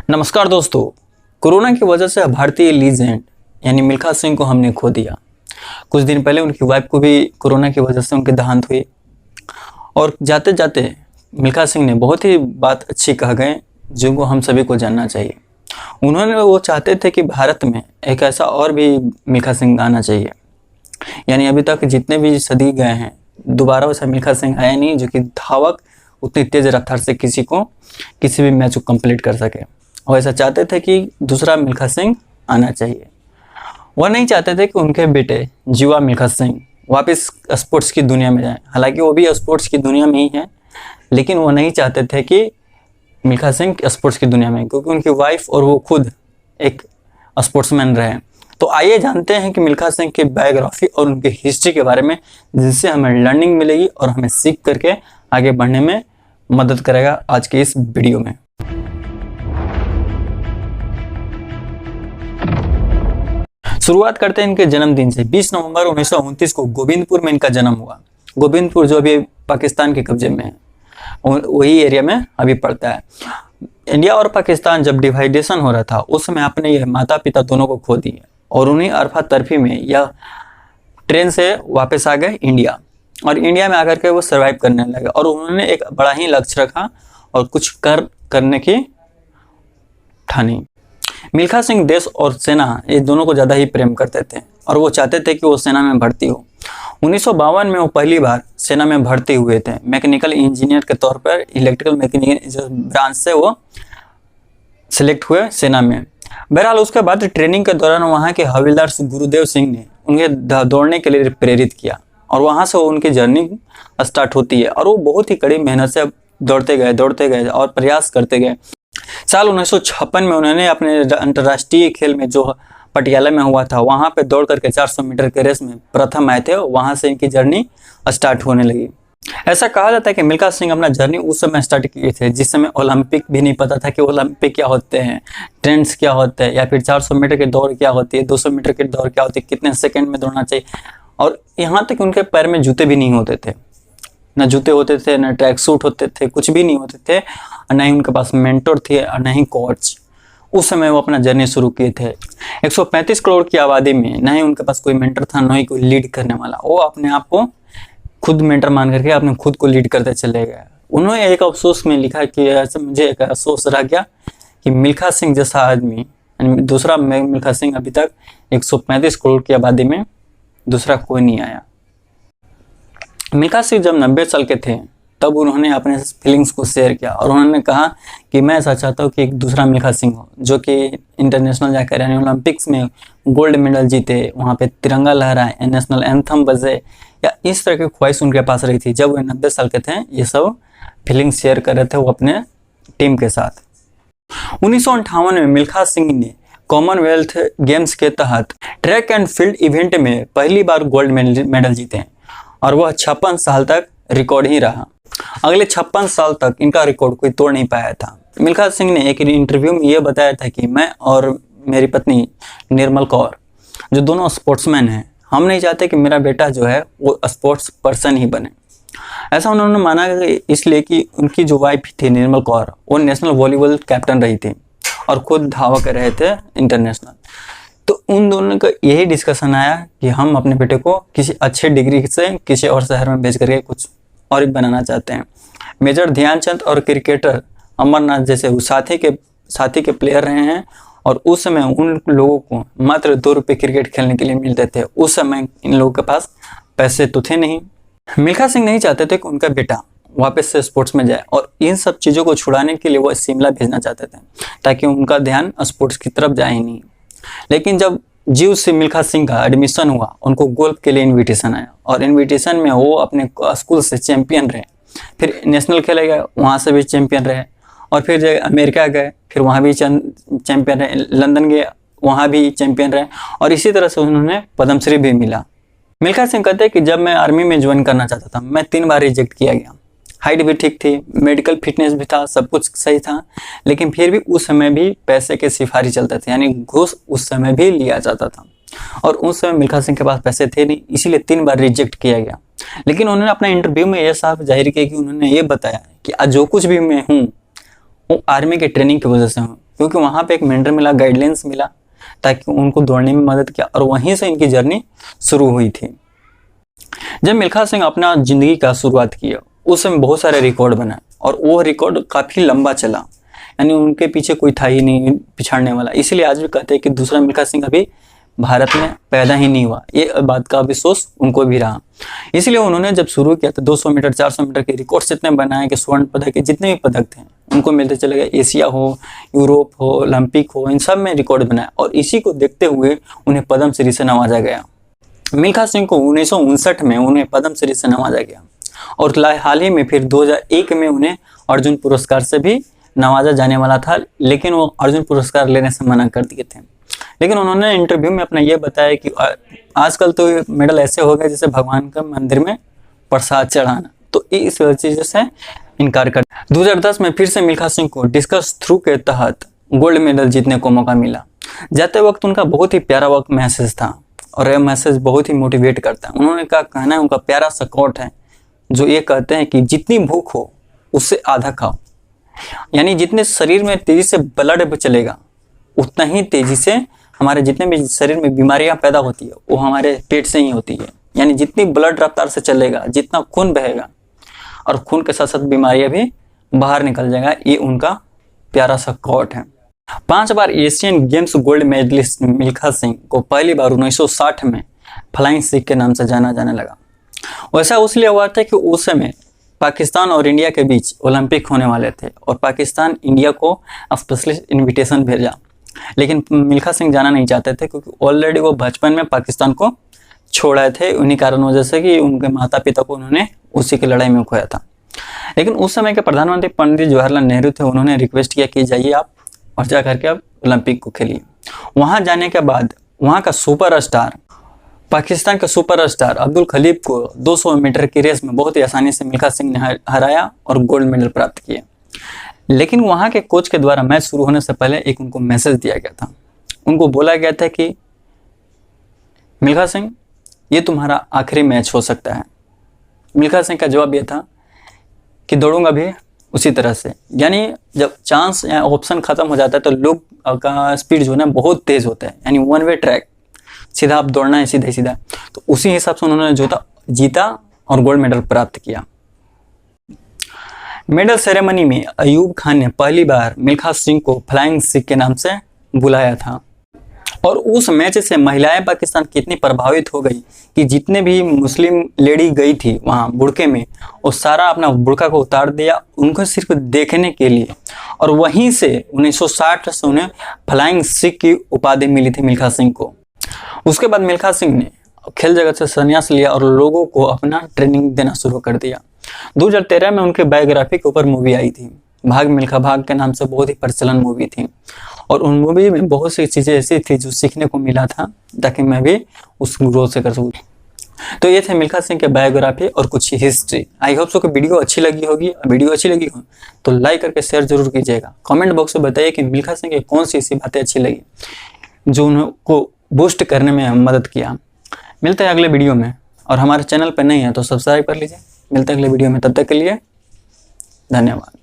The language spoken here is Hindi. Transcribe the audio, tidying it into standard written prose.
नमस्कार दोस्तों। कोरोना की वजह से भारतीय लीजेंड यानी मिल्खा सिंह को हमने खो दिया। कुछ दिन पहले उनकी वाइफ को भी कोरोना की वजह से उनकी देहांत हुई और जाते जाते मिल्खा सिंह ने बहुत ही बात अच्छी कह गए जिनको हम सभी को जानना चाहिए। उन्होंने वो चाहते थे कि भारत में एक ऐसा और भी मिल्खा सिंह आना चाहिए, यानी अभी तक जितने भी सदी गए हैं दोबारा वैसा मिल्खा सिंह आया नहीं जो कि धावक उतनी तेज रफ्तार से किसी भी मैच को कंप्लीट कर सके। और ऐसा चाहते थे कि दूसरा मिल्खा सिंह आना चाहिए। वह नहीं चाहते थे कि उनके बेटे जीवा मिल्खा सिंह वापस स्पोर्ट्स की दुनिया में जाएं। हालांकि वो भी स्पोर्ट्स की दुनिया में ही है, लेकिन वो नहीं चाहते थे कि मिल्खा सिंह स्पोर्ट्स की दुनिया में, क्योंकि उनकी वाइफ और वो खुद एक स्पोर्ट्समैन रहे। तो आइए जानते हैं कि मिल्खा सिंह की बायोग्राफी और उनकी हिस्ट्री के बारे में, जिससे हमें लर्निंग मिलेगी और हमें सीख करके आगे बढ़ने में मदद करेगा आज के इस वीडियो में। शुरुआत करते हैं इनके जन्मदिन से। 20 नवंबर 1929 को गोविंदपुर में इनका जन्म हुआ। गोविंदपुर जो अभी पाकिस्तान के कब्जे में है, वही एरिया में अभी पड़ता है। इंडिया और पाकिस्तान जब डिवाइडेशन हो रहा था उस समय अपने ये माता पिता दोनों को खो दिए और उन्हीं अरफा तरफी में यह ट्रेन से वापस आ गए इंडिया। और इंडिया में आकर के वो सर्वाइव करने लगे और उन्होंने एक बड़ा ही लक्ष्य रखा और कुछ करने की ठानी। मिल्खा सिंह देश और सेना ये दोनों को ज़्यादा ही प्रेम करते थे और वो चाहते थे कि वो सेना में भर्ती हो। 1952 में वो पहली बार सेना में भर्ती हुए थे। मैकेनिकल इंजीनियर के तौर पर इलेक्ट्रिकल मैकेनिकल ब्रांच से वो सिलेक्ट हुए सेना में। बहरहाल उसके बाद ट्रेनिंग के दौरान वहाँ के हवलदार गुरुदेव सिंह ने उन्हें दौड़ने के लिए प्रेरित किया और वहाँ से उनकी जर्नी स्टार्ट होती है। और वो बहुत ही कड़ी मेहनत से दौड़ते गए और प्रयास करते गए। साल 1956 में उन्होंने अपने अंतर्राष्ट्रीय खेल में जो पटियाला में हुआ था वहाँ पे दौड़ करके 400 मीटर के रेस में प्रथम आए थे। वहाँ से इनकी जर्नी स्टार्ट होने लगी। ऐसा कहा जाता है कि मिल्खा सिंह अपना जर्नी उस समय स्टार्ट किए थे जिस समय ओलंपिक भी नहीं पता था कि ओलंपिक क्या होते हैं, ट्रेंड्स क्या होते हैं, या फिर 400 मीटर की दौड़ क्या होती है, 200 मीटर की दौड़ क्या होती है, कितने सेकेंड में दौड़ना चाहिए। और यहाँ तक उनके पैर में जूते भी नहीं होते थे, न जूते होते थे, न ट्रैक सूट होते थे, कुछ भी नहीं होते थे, और न ही उनके पास मेंटर थे और न ही कोच। उस समय वो अपना जर्नी शुरू किए थे। 135 करोड़ की आबादी में न ही उनके पास कोई मेंटर था, न ही कोई लीड करने वाला। वो अपने आप को खुद मेंटर मान करके अपने खुद को लीड करते चले गए। उन्होंने एक अफसोस में लिखा कि ऐसे मुझे एक अफसोस रह गया कि मिल्खा सिंह जैसा आदमी, यानी दूसरा मिल्खा सिंह, अभी तक 135 करोड़ की आबादी में दूसरा कोई नहीं आया। मिल्खा सिंह जब 90 साल के थे तब उन्होंने अपने फीलिंग्स को शेयर किया और उन्होंने कहा कि मैं ऐसा चाहता हूँ कि एक दूसरा मिल्खा सिंह हो जो कि इंटरनेशनल जाकर यानी ओलंपिक्स में गोल्ड मेडल जीते, वहाँ पे तिरंगा लहराए, नेशनल एंथम बजे, या इस तरह की ख्वाहिश उनके पास रही थी। जब वो 90 साल के थे ये सब फीलिंग्स शेयर कर रहे थे वो अपने टीम के साथ। 1958 में मिल्खा सिंह ने कॉमनवेल्थ गेम्स के तहत ट्रैक एंड फील्ड इवेंट में पहली बार गोल्ड मेडल जीते और वह 56 साल तक रिकॉर्ड ही रहा। अगले 56 साल तक इनका रिकॉर्ड कोई तोड़ नहीं पाया था। मिल्खा सिंह ने एक इंटरव्यू में यह बताया था कि मैं और मेरी पत्नी निर्मल कौर जो दोनों स्पोर्ट्समैन हैं, हम नहीं चाहते कि मेरा बेटा जो है वो स्पोर्ट्स पर्सन ही बने। ऐसा उन्होंने माना इसलिए कि उनकी जो वाइफ थी निर्मल कौर वो नेशनल वॉलीबॉल कैप्टन रही थी और खुद धावक रहे थे इंटरनेशनल। तो उन दोनों का यही डिस्कशन आया कि हम अपने बेटे को किसी अच्छे डिग्री से किसी और शहर में भेज करके कुछ और ही बनाना चाहते हैं। मेजर ध्यानचंद और क्रिकेटर अमरनाथ जैसे साथी के प्लेयर रहे हैं और उस समय उन लोगों को मात्र 2 रुपये क्रिकेट खेलने के लिए मिलते थे। उस समय इन लोगों के पास पैसे तो थे नहीं। मिल्खा सिंह नहीं चाहते थे कि उनका बेटा वापस से स्पोर्ट्स में जाए और इन सब चीज़ों को छुड़ाने के लिए वो शिमला भेजना चाहते थे ताकि उनका ध्यान स्पोर्ट्स की तरफ जाए ही नहीं। लेकिन जब जीव से मिल्खा सिंह का एडमिशन हुआ उनको गोल्फ के लिए इनविटेशन आया और इनविटेशन में वो अपने स्कूल से चैंपियन रहे, फिर नेशनल खेले गए, वहाँ से भी चैंपियन रहे, और फिर जब अमेरिका गए फिर वहाँ भी चैंपियन रहे, लंदन गए वहाँ भी चैंपियन रहे, और इसी तरह से उन्होंने पद्मश्री भी मिला। मिल्खा सिंह कहते हैं कि जब मैं आर्मी में ज्वाइन करना चाहता था मैं 3 बार रिजेक्ट किया गया। हाइट भी ठीक थी, मेडिकल फिटनेस भी था, सब कुछ सही था, लेकिन फिर भी उस समय भी पैसे के सिफारिश चलते थे, यानी घूस उस समय भी लिया जाता था और उस समय मिल्खा सिंह के पास पैसे थे नहीं, इसीलिए 3 बार रिजेक्ट किया गया। लेकिन उन्होंने अपने इंटरव्यू में यह साफ जाहिर किया कि उन्होंने ये बताया कि आज जो कुछ भी मैं हूँ वो आर्मी के ट्रेनिंग की वजह से हूँ। क्योंकि वहाँ पे एक मेंटर मिला, गाइडलाइंस मिला, ताकि उनको दौड़ने में मदद किया, और वहीं से इनकी जर्नी शुरू हुई थी। जब मिल्खा सिंह अपना जिंदगी का शुरुआत किया उस समय बहुत सारे रिकॉर्ड बनाए, और वो रिकॉर्ड काफ़ी लंबा चला, यानी उनके पीछे कोई था ही नहीं पिछाड़ने वाला। इसीलिए आज भी कहते हैं कि दूसरा मिल्खा सिंह अभी भारत में पैदा ही नहीं हुआ। ये बात का अफसोस उनको भी रहा। इसलिए उन्होंने जब शुरू किया तो 200 मीटर 400 मीटर के रिकॉर्ड्स इतने बनाए कि स्वर्ण पदक के जितने भी पदक थे उनको मिलते चले गए। एशिया हो, यूरोप हो, ओलंपिक हो, इन सब में रिकॉर्ड बनाए, और इसी को देखते हुए उन्हें पद्म श्री से नवाजा गया। मिल्खा सिंह को 1959 में उन्हें पद्म श्री से नवाजा गया, और हाल ही में फिर 2001 में उन्हें अर्जुन पुरस्कार से भी नवाजा जाने वाला था, लेकिन वो अर्जुन पुरस्कार लेने से मना कर दिए थे। लेकिन उन्होंने इंटरव्यू में अपना ये बताया कि आजकल तो मेडल ऐसे हो गए जैसे भगवान का मंदिर में प्रसाद चढ़ाना, तो इस चीज़ से इनकार कर। 2010 में फिर से मिल्खा सिंह को डिस्कस थ्रू के तहत गोल्ड मेडल जीतने को मौका मिला। जाते वक्त उनका बहुत ही प्यारा वक्त मैसेज था, और यह मैसेज बहुत ही मोटिवेट करता है। उन्होंने कहा, कहना है उनका प्यारा सा कोट है जो ये कहते हैं कि जितनी भूख हो उससे आधा खाओ, यानी जितने शरीर में तेजी से ब्लड चलेगा उतना ही तेजी से हमारे जितने भी शरीर में बीमारियां पैदा होती है वो हमारे पेट से ही होती है। यानी जितनी ब्लड रफ्तार से चलेगा, जितना खून बहेगा, और खून के साथ साथ बीमारियां भी बाहर निकल जाएगा। ये उनका प्यारा सा कोट है। 5 बार Asian Games gold medallist Milkha Singh को पहली बार 1960 में फ्लाइंग सिख के नाम से जाना जाने लगा। वैसा इसलिए हुआ था कि उस समय पाकिस्तान और इंडिया के बीच ओलंपिक होने वाले थे, और पाकिस्तान इंडिया को स्पेशली इनविटेशन भेजा, लेकिन मिल्खा सिंह जाना नहीं चाहते थे, क्योंकि ऑलरेडी वो बचपन में पाकिस्तान को छोड़े थे, उन्हीं कारण वजह से कि उनके माता पिता को उन्होंने उसी की लड़ाई में खोया था। लेकिन उस समय के प्रधानमंत्री पंडित जवाहरलाल नेहरू थे, उन्होंने रिक्वेस्ट किया कि जाइए आप और जा करके आप ओलंपिक को खेलिए। वहाँ जाने के बाद वहाँ का सुपरस्टार, पाकिस्तान के सुपरस्टार अब्दुल खलीफ को 200 मीटर की रेस में बहुत ही आसानी से मिल्खा सिंह ने हराया और गोल्ड मेडल प्राप्त किए। लेकिन वहाँ के कोच के द्वारा मैच शुरू होने से पहले एक उनको मैसेज दिया गया था। उनको बोला गया था कि मिल्खा सिंह, ये तुम्हारा आखिरी मैच हो सकता है। मिल्खा सिंह का जवाब यह था कि दौड़ूंगा भी उसी तरह से, यानी जब चांस या ऑप्शन खत्म हो जाता है तो लोग का स्पीड जो है ना बहुत तेज होता है, यानी वन वे ट्रैक, सीधा आप दौड़ना है, सीधा सीधा। तो उसी हिसाब से उन्होंने जो था जीता और गोल्ड मेडल प्राप्त किया। मेडल सेरेमनी में अयूब खान ने पहली बार मिल्खा सिंह को फ्लाइंग सिख के नाम से बुलाया था, और उस मैच से महिलाएं पाकिस्तान कितनी प्रभावित हो गई कि जितने भी मुस्लिम लेडी गई थी वहाँ बुड़के में, वो सारा अपना बुड़का को उतार दिया उनको सिर्फ देखने के लिए, और वहीं से 1960 से उन्हें फ्लाइंग सिख की उपाधि मिली थी मिल्खा सिंह को। उसके बाद मिल्खा सिंह ने खेल जगत से संन्यास लिया और लोगों को अपना ट्रेनिंग देना शुरू कर दिया। 2013 में उनके बायोग्राफी के ऊपर मूवी आई थी, भाग मिल्खा भाग के नाम से, बहुत ही प्रचलन मूवी थी, और उन मूवी में बहुत सी चीज़ें ऐसी थी जो सीखने को मिला था, ताकि मैं भी उस ग्रोथ से कर सकूँ। तो ये थे मिल्खा सिंह के बायोग्राफी और कुछ हिस्ट्री। आई होप सो कि वीडियो अच्छी लगी होगी। वीडियो अच्छी लगी हो तो लाइक करके शेयर जरूर कीजिएगा। कमेंट बॉक्स में बताइए कि मिल्खा सिंह की कौन सी ऐसी बातें अच्छी लगी जो उनको बूस्ट करने में मदद किया। मिलते हैं अगले वीडियो में, और हमारे चैनल पर नहीं है तो सब्सक्राइब कर लीजिए। मिलते हैं अगले वीडियो में, तब तक के लिए धन्यवाद।